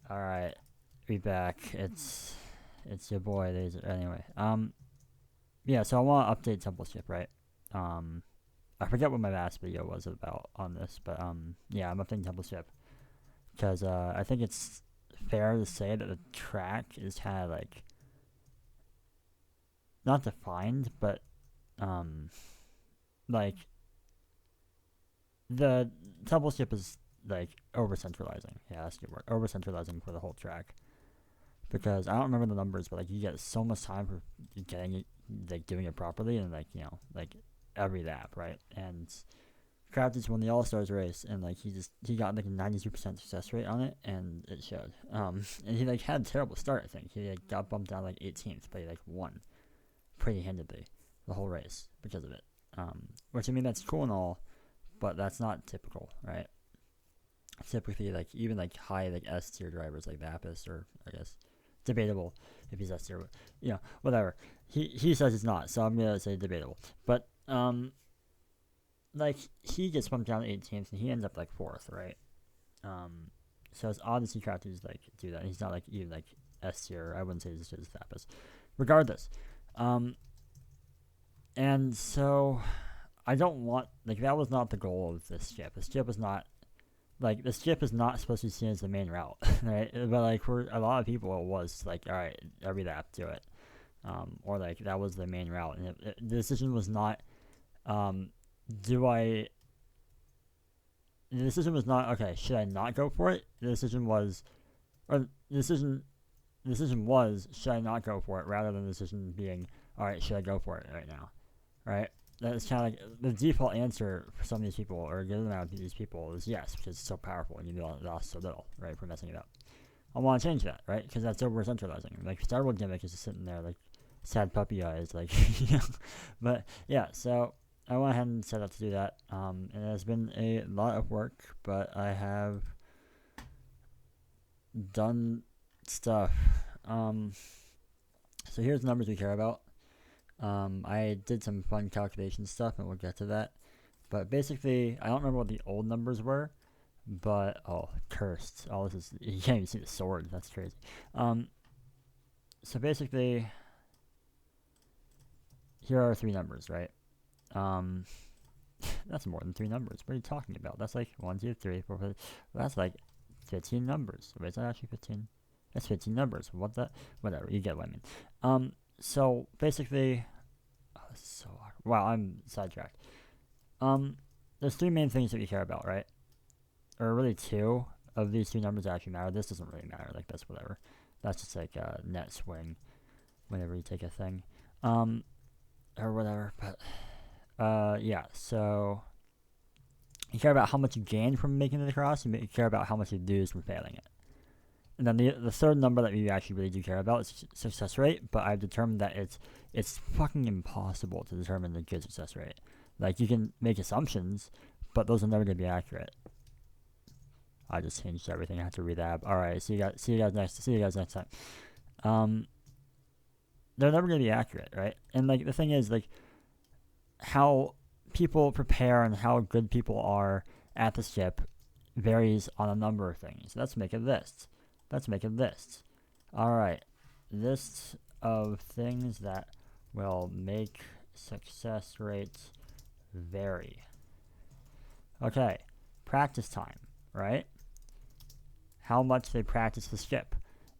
Alright. We back. It's your boy. Anyway. Yeah. So I want to update Temple Ship, right? Um, I forget what my last video was about on this, but yeah, I'm updating Temple Ship because I think it's fair to say that the track is kind of like not defined, but um, like the Temple Ship is like over centralizing. Yeah, that's a good word. Over centralizing for the whole track. Because I don't remember the numbers, but like you get so much time for getting it, like doing it properly, and like like every lap, right? And Kraft just won the All Stars race, and like he got like a 92% success rate on it, and it showed. And he like had a terrible start. I think he like got bumped down like 18th, but he like won pretty handedly the whole race because of it. Which I mean that's cool and all, but that's not typical, right? Typically, like even like high like S tier drivers like Vapis, or I guess debatable if he's S tier, whatever. He says it's not, so I'm gonna say debatable. But like he gets bumped down to 18th and he ends up like fourth, right? So it's odd to see Kratos like do that. He's not like even like S tier. I wouldn't say this is Vapis. Regardless, and so I don't want like that was not the goal of this ship. This ship was not like the skip is not supposed to be seen as the main route, right? But like for a lot of people, it was like, all right, every lap do it, or like that was the main route, and the decision was not, do I? The decision was not okay. Should I not go for it? The decision was, or the decision was, should I not go for it, rather than the decision being, all right, should I go for it right now, right? That's kind of like the default answer for some of these people, or a good amount of these people, is yes, because it's so powerful and you lost so little, right, for messing it up. I want to change that, right, because that's over centralizing. Like Star Wars gimmick is just sitting there like sad puppy eyes, like But yeah, so I went ahead and set out to do that. It has been a lot of work, but I have done stuff. So here's the numbers we care about. I did some fun calculation stuff, and we'll get to that. But basically, I don't remember what the old numbers were, but cursed. Oh, this is you can't even see the sword. That's crazy. So basically, here are three numbers, right? That's more than three numbers. What are you talking about? That's like 1, 2, 3, 4, 5. That's like 15 numbers. Wait, is that actually 15? That's 15 numbers. What the? Whatever. You get what I mean. So basically, this is so awkward. Wow, I'm sidetracked. There's three main things that we care about, right? Or really two of these two numbers that actually matter. This doesn't really matter. Like that's whatever. That's just like a net swing whenever you take a thing, or whatever. But yeah. So you care about how much you gain from making it across. You care about how much you lose from failing it. And then the third number that we actually really do care about is success rate, but I've determined that it's fucking impossible to determine the good success rate. Like you can make assumptions, but those are never gonna be accurate. I just changed everything. I have to re-lab. All right, see you guys next time. They're never gonna be accurate, right? And like the thing is, like how people prepare and how good people are at the ship varies on a number of things. Let's make a list. Alright. List of things that will make success rates vary. Okay. Practice time, right? How much they practice the ship.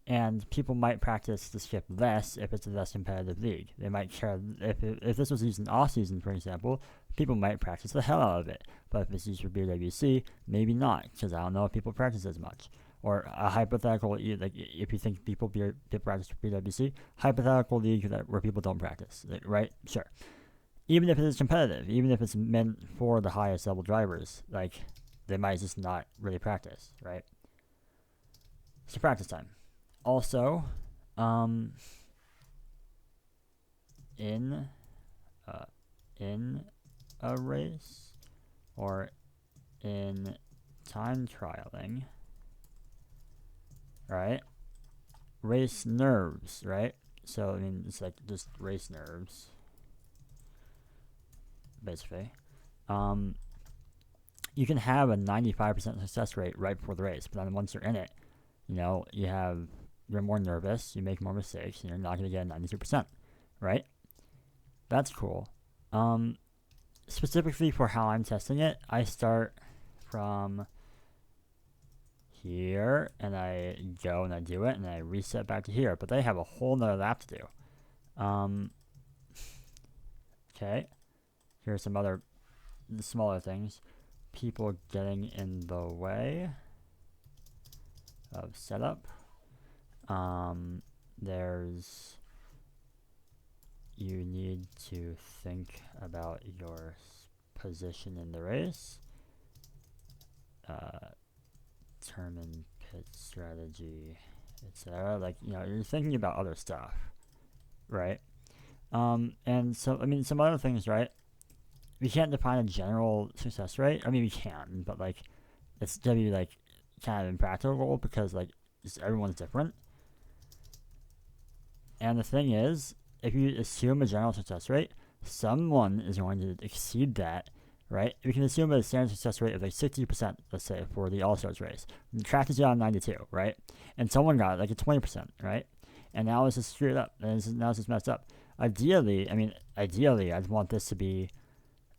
And people might practice the ship less if it's a less competitive league. They might care if this was used in off season, for example, people might practice the hell out of it. But if it's used for BWC, maybe not, because I don't know if people practice as much. Or a hypothetical, like if you think people practice for BWC, hypothetical league where people don't practice, right? Sure. Even if it is competitive, even if it's meant for the highest level drivers, like they might just not really practice, right? So practice time. Also, in a race or in time trialing, right? Race nerves, right? So I mean, it's like just race nerves, basically. You can have a 95% success rate right before the race, but then once you're in it, you're more nervous, you make more mistakes, and you're not going to get a 92%, right? That's cool. Specifically for how I'm testing it, I start from here, and I go and I do it, and I reset back to here, but they have a whole nother lap to do. Okay, here's some other smaller things. People getting in the way of setup. There's you need to think about your position in the race. Determine pit strategy, etc. Like, you're thinking about other stuff, right? And so, some other things, right? We can't define a general success rate. I mean, we can, but, like, it's gonna be, like, kind of impractical because, like, everyone's different. And the thing is, if you assume a general success rate, someone is going to exceed that, right? We can assume a standard success rate of like 60%, let's say, for the All-Stars race. The track is on 92, right? And someone got like a 20%, right? And now it's just screwed up. And now it's just messed up. Ideally, I'd want this to be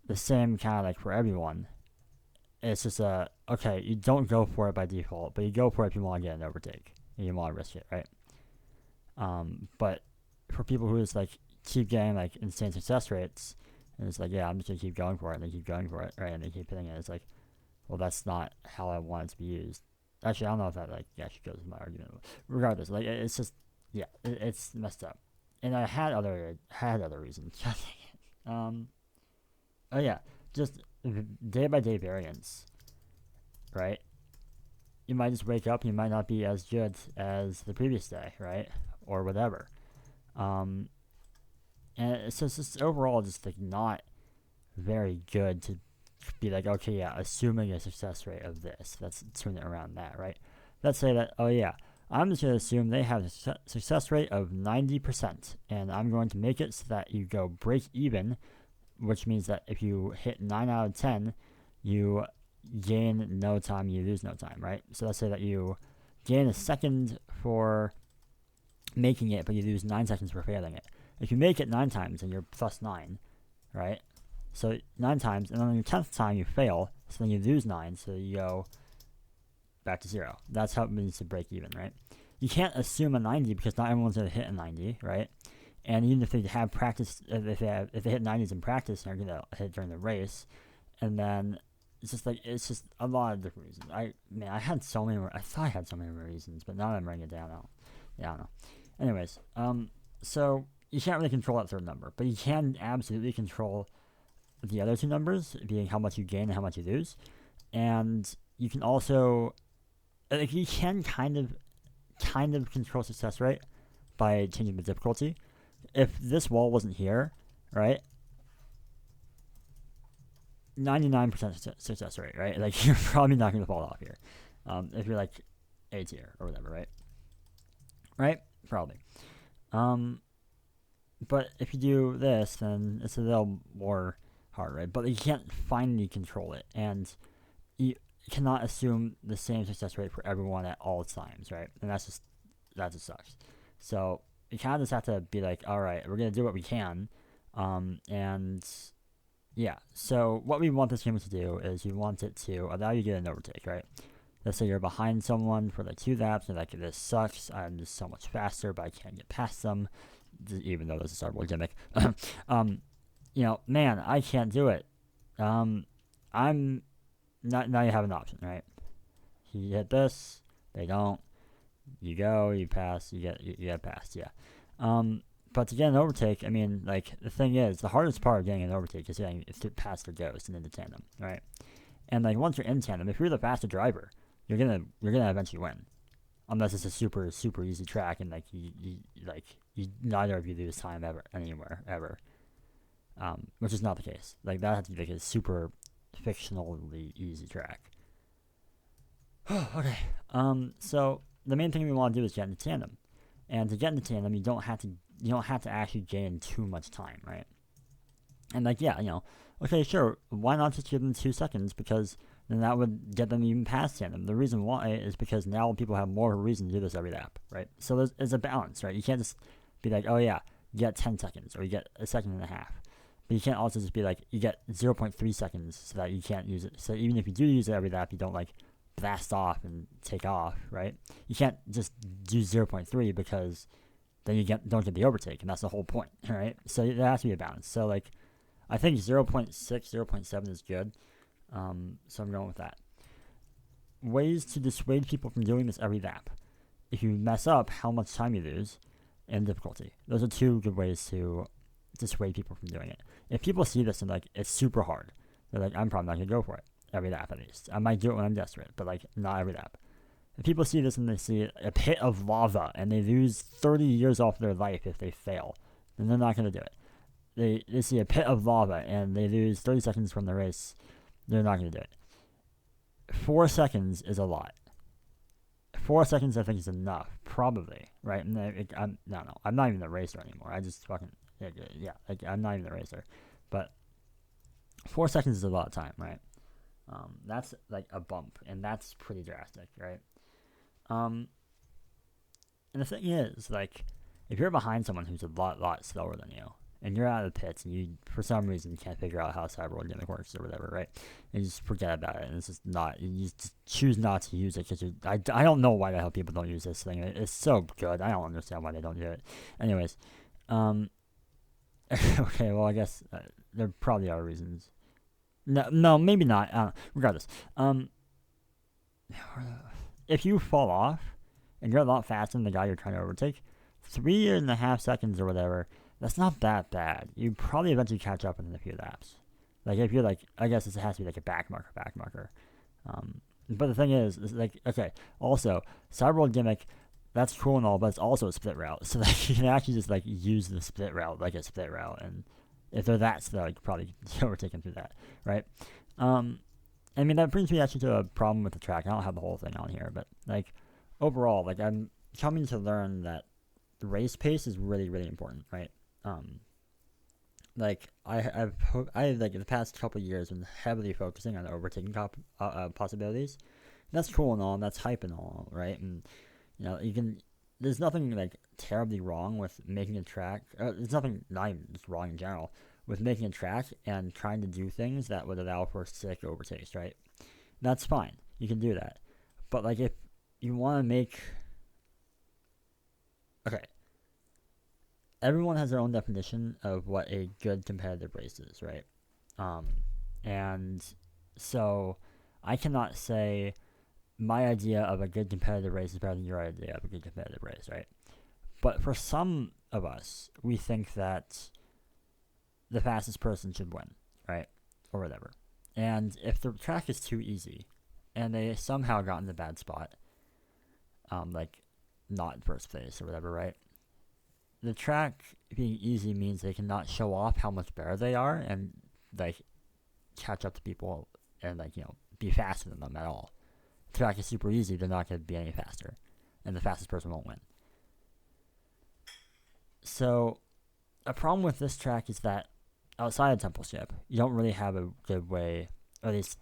the same kind of like for everyone. It's just okay, you don't go for it by default, but you go for it if you want to get an overtake. And you want to risk it, right? But for people who just like keep getting like insane success rates, and it's like, yeah, I'm just gonna keep going for it, and they keep going for it, right? And they keep hitting it. It's like, well, that's not how I want it to be used. Actually, I don't know if that like actually goes with my argument. Regardless, like it's just, yeah, it's messed up. And I had other reasons. Oh yeah, just day by day variance, right? You might just wake up, you might not be as good as the previous day, right? Or whatever. And it's just overall just like not very good to be like, okay, yeah, assuming a success rate of this. Let's tune it around that, right? Let's say that, oh yeah, I'm just going to assume they have a success rate of 90%, and I'm going to make it so that you go break even, which means that if you hit 9 out of 10, you gain no time, you lose no time, right? So let's say that you gain a second for making it, but you lose 9 seconds for failing it. If you make it 9 times, then you're plus 9, right? So 9 times, and then on your 10th time you fail, so then you lose 9, so you go back to 0. That's how it means to break even, right? You can't assume a 90 because not everyone's going to hit a 90, right? And even if they have practice, if they hit 90s in practice, they're going to hit during the race, and then it's just a lot of different reasons. I had so many. I thought I had so many reasons, but now I'm writing it down. I don't know. Anyways, so you can't really control that third number, but you can absolutely control the other two numbers, being how much you gain and how much you lose. And you can also, like, you can kind of control success rate by changing the difficulty. If this wall wasn't here, right, 99% success rate, right? Like, you're probably not going to fall off here. If you're like A tier or whatever, right? Right? Probably. But if you do this, then it's a little more hard, right? But you can't finally control it, and you cannot assume the same success rate for everyone at all times, right? And that just sucks. So you kind of just have to be like, all right, we're gonna do what we can, and yeah. So what we want this game to do is we want it to allow you to get an overtake, right? Let's say you're behind someone for like 2 laps, and like, this sucks. I'm just so much faster, but I can't get past them, even though this is a Star Wars gimmick. Man, I can't do it. I'm not. Now you have an option, right? You hit this, they don't. You go, you pass, you get past, yeah. But to get an overtake, I mean, like, the thing is, the hardest part of getting an overtake is getting past the ghost and into tandem, right? And like, once you're in tandem, if you're the faster driver, you're gonna eventually win, unless it's a super super easy track and like you neither of you lose time anywhere ever, which is not the case. Like, that has to be like a super fictionally easy track. Okay. So the main thing we want to do is get into tandem, and to get into tandem, you don't have to actually gain too much time, right? And like, yeah, okay, sure, why not just give them 2 seconds, because then that would get them even past tandem. The reason why is because now people have more reason to do this every lap, right? So there's a balance, right? You can't just be like, oh yeah, you get 10 seconds or you get a second and a half. But you can't also just be like, you get 0.3 seconds so that you can't use it. So even if you do use it every lap, you don't like blast off and take off, right? You can't just do 0.3 because then you don't get the overtake, and that's the whole point, right? So there has to be a balance. So like, I think 0.6, 0.7 is good. So I'm going with that. Ways to dissuade people from doing this every lap. If you mess up, how much time you lose, and difficulty. Those are two good ways to dissuade people from doing it. If people see this and like it's super hard, they're like, I'm probably not gonna go for it every lap at least. I might do it when I'm desperate, but like not every lap. If people see this and they see a pit of lava and they lose 30 years off their life if they fail, then they're not gonna do it. They see a pit of lava and they lose 30 seconds from the race, they're not gonna do it. 4 seconds is a lot. 4 seconds I think is enough, probably, right? And I'm not even a racer anymore. I just fucking I'm not even a racer, but 4 seconds is a lot of time, right? That's like a bump, and that's pretty drastic, right? And the thing is, like, if you're behind someone who's a lot slower than you, and you're out of the pits, and you for some reason can't figure out how cyber gimmick works or whatever, right? And you just forget about it, and it's just not. You just choose not to use it because I don't know why the hell people don't use this thing. It's so good. I don't understand why they don't do it. Anyways, okay, well I guess there probably are reasons. No, maybe not. Regardless, if you fall off and you're a lot faster than the guy you're trying to overtake, 3.5 seconds or whatever, that's not that bad. You probably eventually catch up within a few laps. Like if you're like, I guess this has to be like a back marker. But the thing is like, okay, also cyberworld gimmick, that's cool and all, but it's also a split route, so that you can actually just like use the split route like a split route, and if they're that slow, you could probably overtake them through that, right? I mean, that brings me actually to a problem with the track. I don't have the whole thing on here, but like overall, like I'm coming to learn that the race pace is really, really important, right? Like I've like in the past couple of years been heavily focusing on overtaking possibilities. That's cool and all, and that's hype and all, right? And you know, there's nothing like terribly wrong with making a track. There's nothing not even just wrong in general with making a track and trying to do things that would allow for sick overtakes, right? That's fine. You can do that. But like if you want to make, okay, everyone has their own definition of what a good competitive race is, right? And so I cannot say my idea of a good competitive race is better than your idea of a good competitive race, right? But for some of us, we think that the fastest person should win, right? Or whatever. And if the track is too easy, and they somehow got in a bad spot, like not in first place or whatever, right? The track being easy means they cannot show off how much better they are and like catch up to people and like, you know, be faster than them at all. If the track is super easy, they're not going to be any faster, and the fastest person won't win. So a problem with this track is that outside of Temple Ship, you don't really have a good way, or at least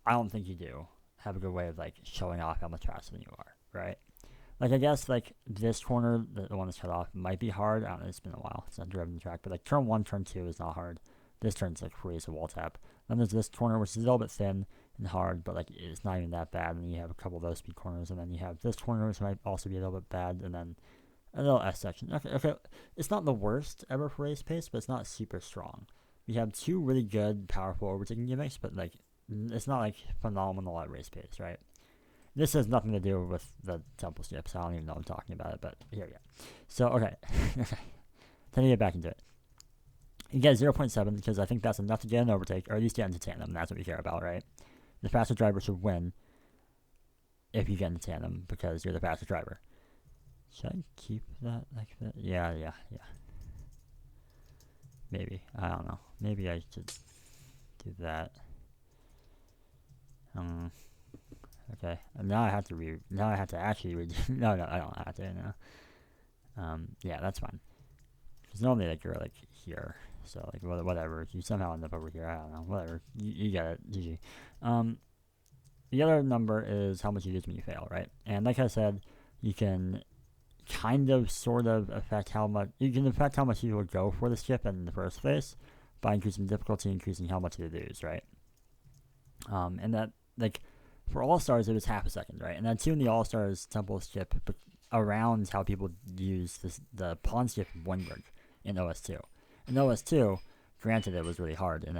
I don't think you do, have a good way of like showing off how much faster than you are, right? Like I guess like this corner, the one that's cut off, might be hard. I don't know, it's been a while since I've driven the track, but like turn 1, turn 2 is not hard. This turn's like free as a wall tap. Then there's this corner which is a little bit thin and hard, but like it's not even that bad. And then you have a couple of low speed corners, and then you have this corner which might also be a little bit bad, and then a little S section. Okay, it's not the worst ever for race pace, but it's not super strong. We have two really good, powerful overtaking gimmicks, but like it's not like phenomenal at race pace, right? This has nothing to do with the temple skips. I don't even know I'm talking about it, but here we go. So, okay. Then you get back into it. You get 0.7 because I think that's enough to get an overtake, or at least get into tandem. That's what we care about, right? The faster driver should win if you get into tandem because you're the faster driver. Should I keep that like that? Yeah. Maybe. I don't know. Maybe I should do that. Okay. Now I have to actually redo. No, I don't have to now. Yeah, that's fine. Because normally like you're like here, so like whatever. If you somehow end up over here, I don't know. Whatever. You get it. GG. the other number is how much you lose when you fail, right? And like I said, you can kind of sort of affect how much you would go for the skip in the first place by increasing difficulty, increasing how much you lose, right? And that, like, for All Stars it was half a second, right? And then too in the All Stars temple skip around how people use the pawn skip in Windberg in OS2. In OS2, granted it was really hard, and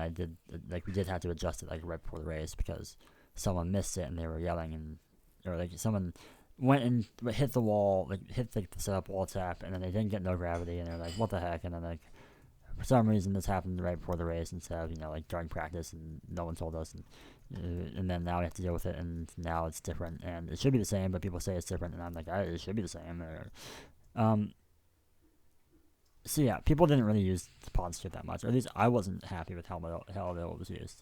we did have to adjust it like right before the race because someone missed it and they were yelling, and or like someone went and hit the wall, like hit the setup wall tap, and then they didn't get no gravity, and they're like, what the heck? And then like for some reason this happened right before the race instead of like during practice, and no one told us, and then now we have to deal with it, and now it's different, and it should be the same, but people say it's different, and I'm like, it should be the same. So yeah, people didn't really use the pawn skip that much, or at least I wasn't happy with how it was used.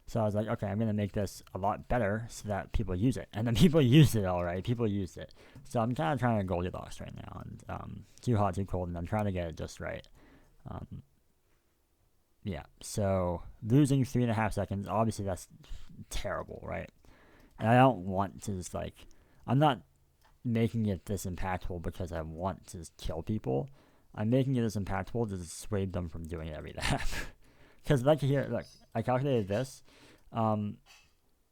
So I was like, okay, I'm going to make this a lot better so that people use it. And then people used it, all right. People used it. So I'm kind of trying to Goldilocks right now. And too hot, too cold, and I'm trying to get it just right. Yeah, so losing 3.5 seconds, obviously that's terrible, right? And I don't want to just, like, I'm not making it this impactful because I want to just kill people. I'm making it this impactful to dissuade them from doing it every lap. Because like here, look, I calculated this.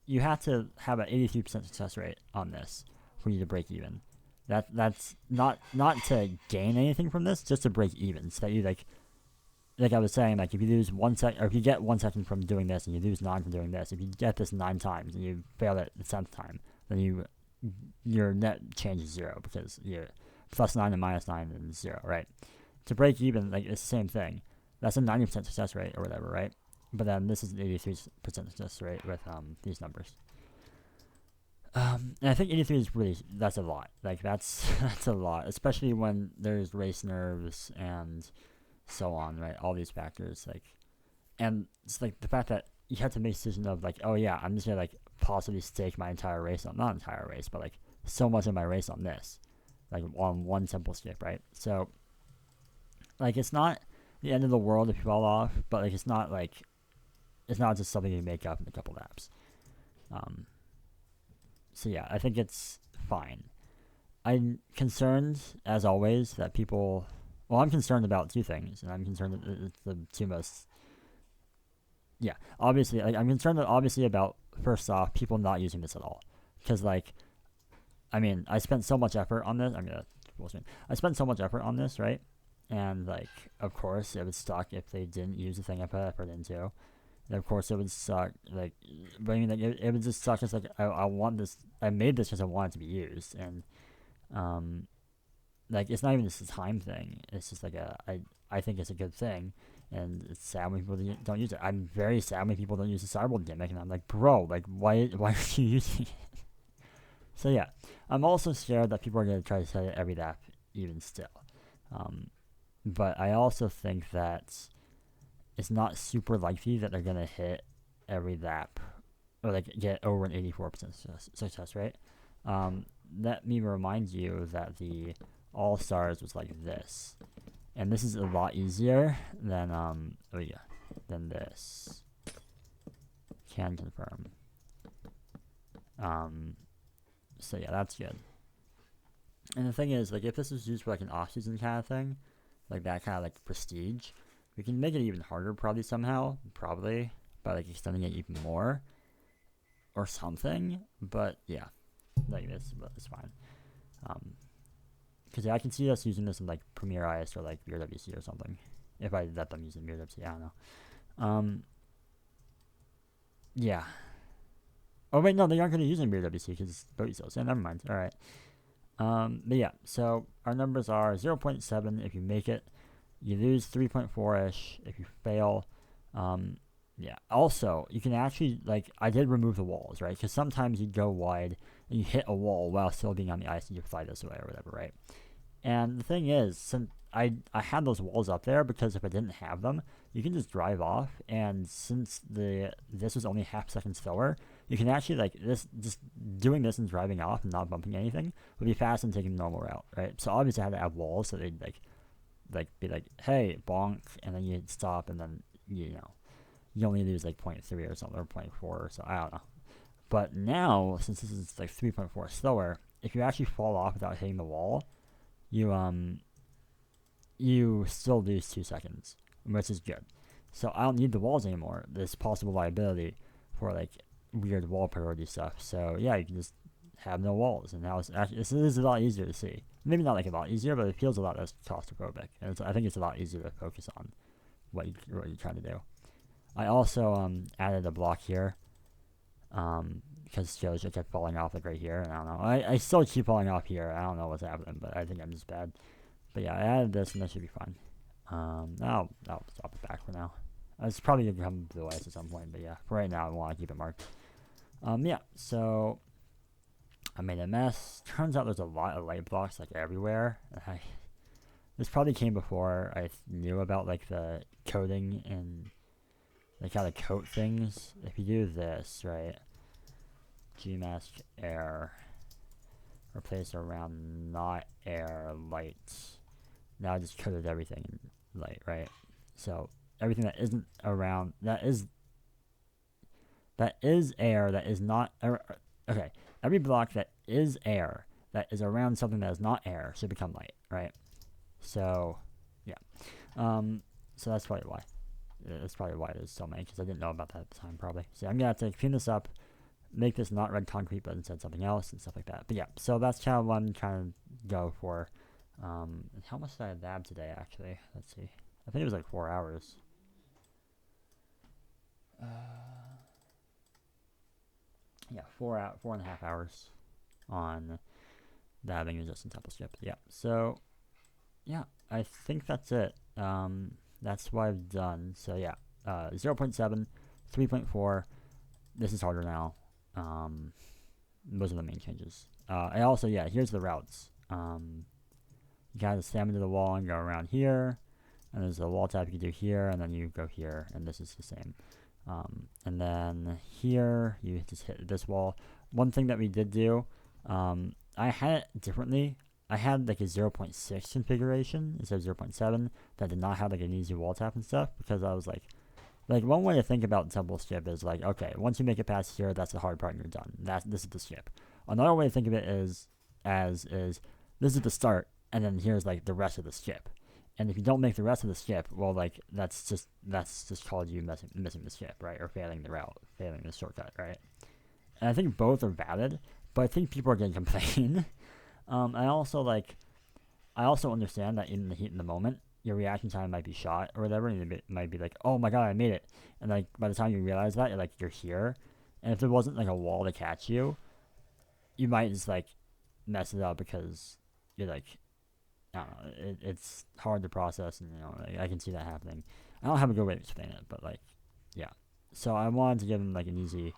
You have to have an 83% success rate on this for you to break even. That's not to gain anything from this, just to break even. So that you like I was saying, like if you lose 1 second, or if you get 1 second from doing this and you lose 9 from doing this, if you get this 9 times and you fail it the 10th time, then your net change is 0 because you're +9 and -9 and 0, right? To break even, like it's the same thing. That's a 90% success rate or whatever, right? But then this is an 83% success rate with these numbers. And I think 83 is that's a lot. Like that's a lot, especially when there's race nerves and so on, right? All these factors, like, and it's like the fact that you have to make a decision of like, oh yeah, I'm just gonna like possibly stake my entire race on, not entire race, but like so much of my race on this, like on one simple skip, right? So like it's not the end of the world if you fall off, but like it's not just something you make up in a couple laps. So yeah, I think it's fine. I'm concerned, as always, that people. Well, I'm concerned about two things, and I'm concerned that it's the two most. Yeah, obviously, like I'm concerned obviously about, first off, people not using this at all, because like, I mean, I spent so much effort on this. I spent so much effort on this, right? And like, of course, it would suck if they didn't use the thing I put effort into. And of course, it would suck. Like, but I mean, like, it would just suck. It's like I want this. I made this because I want it to be used, and like it's not even just a time thing. It's just like I think it's a good thing, and it's sad when people don't use it. I'm very sad when people don't use the cyborg gimmick, and I'm like, bro, like why aren't you using it? So yeah, I'm also scared that people are gonna try to set it every lap, even still. But I also think that it's not super likely that they're gonna hit every lap or like get over an 84% success rate. Let me remind you that the All Stars was like this, and this is a lot easier than than this. Can confirm. So yeah, that's good. And the thing is, like, if this is used for like an off-season kind of thing, like that kind of like prestige, we can make it even harder probably somehow, by like extending it even more or something. But yeah, like this, but it's fine. Because I can see us using this in like Premier IS or like BRWC or something. If I let them use it in BRWC, I don't know. Yeah. Oh wait, no, they aren't going to use it in BRWC because it's bogey cells. Yeah, never mind. All right. But yeah, so our numbers are 0.7 if you make it. You lose 3.4-ish if you fail. Yeah. Also, you can actually, like, I did remove the walls, right? Because sometimes you go wide and you hit a wall while still being on the ice and you fly this way or whatever, right? And the thing is, since I had those walls up there because if I didn't have them, you can just drive off. And since this was only half second slower, you can actually, like, this just doing this and driving off and not bumping anything would be faster than taking the normal route, right? So obviously I had to have walls so they'd be like, hey, bonk, and then you'd stop, and then you only lose like 0.3 or something, or 0.4 or so, I don't know. But now, since this is like 3.4 slower, if you actually fall off without hitting the wall, you still lose 2 seconds, which is good. So I don't need the walls anymore. This possible liability for like weird wall priority stuff. So yeah, you can just have no walls, and now it's actually this is a lot easier to see. Maybe not like a lot easier, but it feels a lot less claustrophobic, and I think it's a lot easier to focus on what you're trying to do. I also added a block here, because Joe just kept falling off like right here, and I don't know. I still keep falling off here. I don't know what's happening, but I think I'm just bad. But yeah, I added this, and that should be fine. I'll stop it back for now. It's probably gonna come to the lights at some point, but yeah, for right now I want to keep it marked. Yeah, so I made a mess. Turns out there's a lot of light blocks like everywhere. This probably came before I knew about like the coding and like how to coat things. If you do this, right, gmask air, replace around not air light. Now I just coated everything in light, right? So everything that isn't around, that is air, that is not okay. Every block that is air, that is around something that is not air, should become light, right? So yeah, so that's probably why. That's probably why there's so many, because I didn't know about that at the time, probably. So I'm gonna have to clean this up, make this not red concrete, but instead something else and stuff like that. But yeah, so that's kind of what I'm trying to go for. How much did I lab today, actually? Let's see. I think it was like 4 hours. Yeah, 4.5 hours on dabbing resistant temple skip. Yeah, so yeah, I think that's it. That's what I've done. So yeah, 0.7, 3.4. This is harder now. Those are the main changes. I also, yeah, here's the routes. You gotta slam into the wall and go around here, and there's a wall tap you can do here, and then you go here, and this is the same. And then here, you just hit this wall. One thing that we did do, I had it differently. I had like a 0.6 configuration instead of 0.7 that did not have like an easy wall tap and stuff, because I was like one way to think about temple skip is like, okay, once you make it past here, that's the hard part and you're done. This is the skip. Another way to think of it is this is the start, and then here's like the rest of the skip. And if you don't make the rest of the skip, well, like that's just called you missing the skip, right? Or failing the route, failing the shortcut, right? And I think both are valid, but I think people are going to complain. I also understand that in the heat in the moment, your reaction time might be shot or whatever, and it might be like, oh my god, I made it. And like by the time you realize that, you're here. And if there wasn't like a wall to catch you, you might just like mess it up because you're like, I don't know, it's hard to process, and I can see that happening. I don't have a good way to explain it, but like, yeah. So I wanted to give him like an easy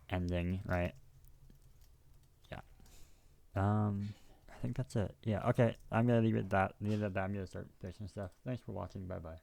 ending, right? Yeah. I think that's it. Yeah. Okay. I'm gonna leave it at that. I'm gonna start fixing stuff. Thanks for watching. Bye bye.